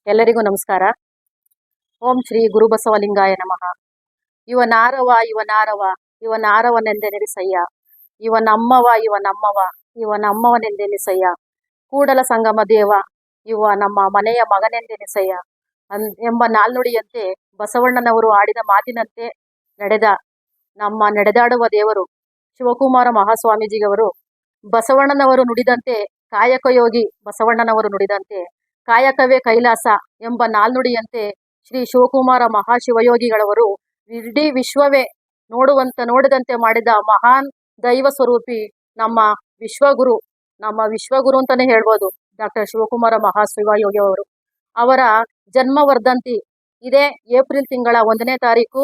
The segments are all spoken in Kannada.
ಎಲ್ಲರಿಗೂ ನಮಸ್ಕಾರ. ಓಂ ಶ್ರೀ ಗುರುಬಸವಲಿಂಗಾಯ ನಮಃ. ಇವನಾರವನೆಂದೆನಿರಿಸಯ್ಯ, ಇವನಮ್ಮವನೆಂದೆನಿಸಯ್ಯ, ಕೂಡಲ ಸಂಗಮ ದೇವ ಇವ ನಮ್ಮ ಮನೆಯ ಮಗನೆಂದೆನಿಸಯ್ಯ ಎಂಬ ನಾಲ್ನುಡಿಯಂತೆ ಬಸವಣ್ಣನವರು ಆಡಿದ ಮಾತಿನಂತೆ ನಡೆದಾಡುವ ದೇವರು ಶಿವಕುಮಾರ ಮಹಾಸ್ವಾಮೀಜಿಯವರು. ಬಸವಣ್ಣನವರು ನುಡಿದಂತೆ ಕಾಯಕಯೋಗಿ ಬಸವಣ್ಣನವರು ನುಡಿದಂತೆ ಕಾಯಕವೇ ಕೈಲಾಸ ಎಂಬ ನಾಲ್ನುಡಿಯಂತೆ ಶ್ರೀ ಶಿವಕುಮಾರ ಮಹಾಶಿವಯೋಗಿಗಳವರು ಇಡೀ ವಿಶ್ವವೇ ನೋಡಿದಂತೆ ಮಾಡಿದ ಮಹಾನ್ ದೈವ ಸ್ವರೂಪಿ ನಮ್ಮ ವಿಶ್ವಗುರು ಅಂತಾನೆ ಹೇಳ್ಬೋದು ಡಾಕ್ಟರ್ ಶಿವಕುಮಾರ ಮಹಾಶಿವಯೋಗಿಯವರು. ಅವರ ಜನ್ಮ ವರ್ಧಂತಿ ಇದೇ ಏಪ್ರಿಲ್ ತಿಂಗಳ 1ನೇ ತಾರೀಕು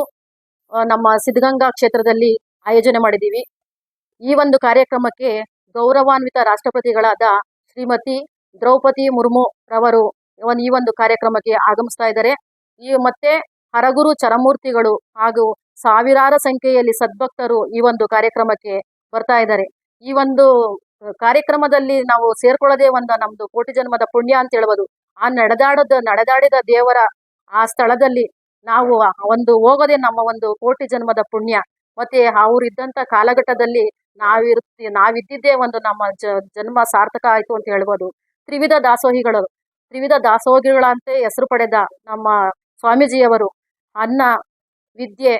ನಮ್ಮ ಸಿದ್ಧಗಂಗಾ ಕ್ಷೇತ್ರದಲ್ಲಿ ಆಯೋಜನೆ ಮಾಡಿದ್ದೀವಿ. ಈ ಒಂದು ಕಾರ್ಯಕ್ರಮಕ್ಕೆ ಗೌರವಾನ್ವಿತ ರಾಷ್ಟ್ರಪತಿಗಳಾದ ಶ್ರೀಮತಿ ದ್ರೌಪದಿ ಮುರ್ಮು ರವರು ಈ ಒಂದು ಕಾರ್ಯಕ್ರಮಕ್ಕೆ ಆಗಮಿಸ್ತಾ ಇದ್ದಾರೆ. ಮತ್ತೆ ಹರಗುರು ಚರಮೂರ್ತಿಗಳು ಹಾಗೂ ಸಾವಿರಾರು ಸಂಖ್ಯೆಯಲ್ಲಿ ಸದ್ಭಕ್ತರು ಈ ಒಂದು ಕಾರ್ಯಕ್ರಮಕ್ಕೆ ಬರ್ತಾ ಇದ್ದಾರೆ. ಈ ಒಂದು ಕಾರ್ಯಕ್ರಮದಲ್ಲಿ ನಾವು ಸೇರ್ಕೊಳ್ಳೋದೇ ನಮ್ದು ಕೋಟಿ ಜನ್ಮದ ಪುಣ್ಯ ಅಂತ ಹೇಳ್ಬೋದು. ನಡೆದಾಡಿದ ದೇವರ ಆ ಸ್ಥಳದಲ್ಲಿ ನಾವು ಹೋಗೋದೇ ನಮ್ಮ ಒಂದು ಕೋಟಿ ಜನ್ಮದ ಪುಣ್ಯ. ಮತ್ತೆ ಅವರಿದ್ದಂಥ ಕಾಲಘಟ್ಟದಲ್ಲಿ ನಾವಿದ್ದಿದ್ದೇ ನಮ್ಮ ಜನ್ಮ ಸಾರ್ಥಕ ಆಯ್ತು ಅಂತ ಹೇಳ್ಬೋದು. ತ್ರಿವಿಧ ದಾಸೋಹಿಗಳಂತೆ ಹೆಸರು ಪಡೆದ ನಮ್ಮ ಸ್ವಾಮೀಜಿಯವರು ಅನ್ನ ವಿದ್ಯೆ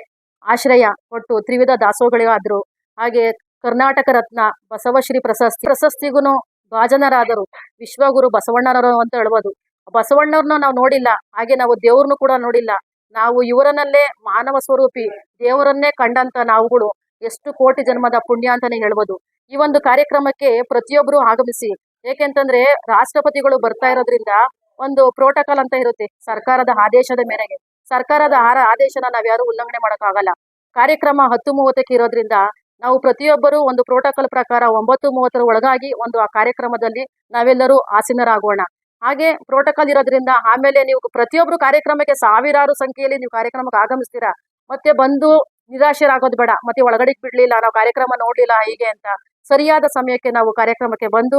ಆಶ್ರಯ ಕೊಟ್ಟು ತ್ರಿವಿಧ ದಾಸೋಹಿಗಳಾದ್ರು. ಹಾಗೆ ಕರ್ನಾಟಕ ರತ್ನ ಬಸವಶ್ರೀ ಪ್ರಶಸ್ತಿಗೂ ಭಾಜನರಾದರು ವಿಶ್ವಗುರು ಬಸವಣ್ಣನವರು ಅಂತ ಹೇಳ್ಬೋದು. ಬಸವಣ್ಣವ್ರನ್ನ ನಾವು ನೋಡಿಲ್ಲ, ಹಾಗೆ ನಾವು ದೇವ್ರನ್ನು ಕೂಡ ನೋಡಿಲ್ಲ. ನಾವು ಇವರನ್ನಲ್ಲೇ ಮಾನವ ಸ್ವರೂಪಿ ದೇವರನ್ನೇ ಕಂಡಂತ ನಾವುಗಳು ಎಷ್ಟು ಕೋಟಿ ಜನ್ಮದ ಪುಣ್ಯ ಅಂತಾನೆ ಹೇಳ್ಬೋದು. ಈ ಒಂದು ಕಾರ್ಯಕ್ರಮಕ್ಕೆ ಪ್ರತಿಯೊಬ್ಬರು ಆಗಮಿಸಿ. ಏಕೆಂತಂದ್ರೆ ರಾಷ್ಟ್ರಪತಿಗಳು ಬರ್ತಾ ಇರೋದ್ರಿಂದ ಒಂದು ಪ್ರೋಟೋಕಾಲ್ ಅಂತ ಇರುತ್ತೆ. ಸರ್ಕಾರದ ಆದೇಶದ ಮೇರೆಗೆ ಸರ್ಕಾರದ ಆದೇಶನ ನಾವ್ಯಾರು ಉಲ್ಲಂಘನೆ ಮಾಡೋಕ್ಕಾಗಲ್ಲ. ಕಾರ್ಯಕ್ರಮ 10:30ಕ್ಕೆ ಇರೋದ್ರಿಂದ ನಾವು ಪ್ರತಿಯೊಬ್ಬರು ಒಂದು ಪ್ರೋಟೋಕಾಲ್ ಪ್ರಕಾರ 9:30 ಒಳಗಾಗಿ ಆ ಕಾರ್ಯಕ್ರಮದಲ್ಲಿ ನಾವೆಲ್ಲರೂ ಆಸೀನರಾಗೋಣ. ಹಾಗೆ ಪ್ರೋಟೋಕಾಲ್ ಇರೋದ್ರಿಂದ ಆಮೇಲೆ ನೀವು ಪ್ರತಿಯೊಬ್ಬರು ಕಾರ್ಯಕ್ರಮಕ್ಕೆ ಸಾವಿರಾರು ಸಂಖ್ಯೆಯಲ್ಲಿ ನೀವು ಕಾರ್ಯಕ್ರಮಕ್ಕೆ ಆಗಮಿಸ್ತೀರಾ. ಮತ್ತೆ ಬಂದು ನಿರಾಶರಾಗೋದು ಬೇಡ. ಮತ್ತೆ ಒಳಗಡೆಗೆ ಬಿಡ್ಲಿಲ್ಲ, ನಾವು ಕಾರ್ಯಕ್ರಮ ನೋಡ್ಲಿಲ್ಲ ಹೀಗೆ ಅಂತ. ಸರಿಯಾದ ಸಮಯಕ್ಕೆ ನಾವು ಕಾರ್ಯಕ್ರಮಕ್ಕೆ ಬಂದು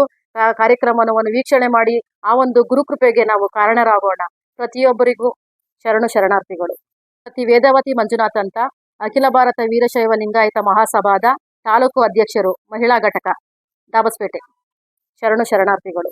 ಕಾರ್ಯಕ್ರಮವನ್ನು ವೀಕ್ಷಣೆ ಮಾಡಿ ಆ ಒಂದು ಗುರುಕೃಪೆಗೆ ನಾವು ಕಾರಣರಾಗೋಣ. ಪ್ರತಿಯೊಬ್ಬರಿಗೂ ಶರಣಾರ್ಥಿಗಳು. ಶ್ರೀಮತಿ ವೇದವತಿ ಮಂಜುನಾಥ್ ಅಂತ, ಅಖಿಲ ಭಾರತ ವೀರಶೈವ ಲಿಂಗಾಯತ ಮಹಾಸಭಾದ ತಾಲೂಕು ಅಧ್ಯಕ್ಷರು, ಮಹಿಳಾ ಘಟಕ, ದಾಬಸ್ಪೇಟೆ. ಶರಣಾರ್ಥಿಗಳು.